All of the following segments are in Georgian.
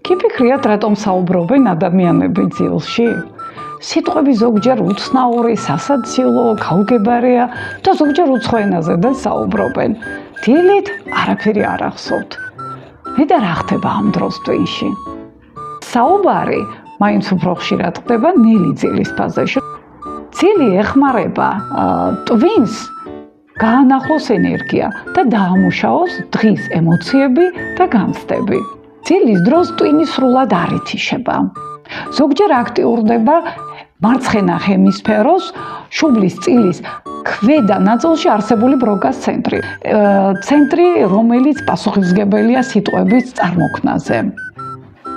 Გიფიქრიათ, რატომ საუბრობენ ადამიანები ძილში? სიტყვები ზოგჯერ უცნაური, სასაცილო, გაუგებარია და ზოგჯერ უცხო ენაზედაც საუბრობენ. დილით არაფერი არ ახსოვთ. მე და რა ხდება ამ დროს ტვინში? საუბარი მაინც უფრო ხშირად ხდება ნელი ძილის ფაზაში. ძილი ეხმარება ტვინს გაანახლოს ენერგია და დაამუშავოს დღის ემოციები და განცდები. ძილის დროს ტვინი სრულად არ ითიშება. ზოგჯერ აქტიურდება მარცხენა ჰემისფეროს შუბლის წილის ქვედა ნაწილში არსებული ბროკას ცენტრი. ცენტრი, რომელიც პასუხისმგებელია სიტყვების წარმოქმნაზე.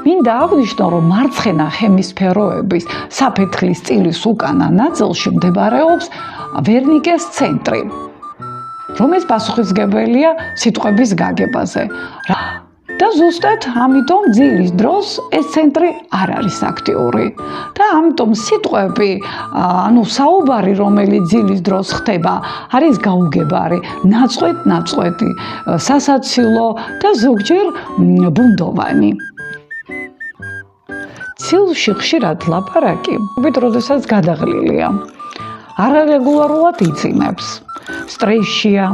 მინდა აღვნიშნო, რომ მარცხენა ჰემისფეროების საფეთქლის წილის უკანა ნაწილში მდებარეობს ვერნიკეს ცენტრი, რომელიც პასუხისმგებელია სიტყვების გაგებაზე. და ზუსტად ამიტომ ძილის დროს ეს ცენტრი არ არის აქტიური. და ამიტომ სიტყვები, საუბარი, რომელიც ძილის დროს ხდება, არის გაუგებარი, ნაწყვეტ-ნაწყვეტი, სასაცილო და ზოგჯერ ბუნდოვანი. ძილში ხშირად ლაპარაკი, როდესაც გადაღლილია, არარეგულარულად იწინებს, სტრესშია,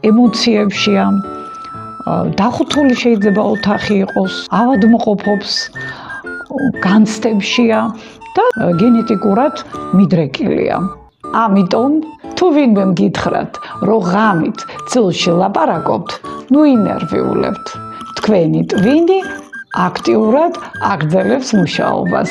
ემოციებშია, დახუთული შეიძლება ოთახი იყოს, ავადმყოფობს, განცდებშია და გენეტიკურად მიდრეკილია. ამიტომ თუ ვინმე მგითხრათ, რომ ღამით ძილში ლაპარაკობთ, ინერვიულებთ. თქვენი ტვინი აქტიურად აგრძელებს მუშაობას.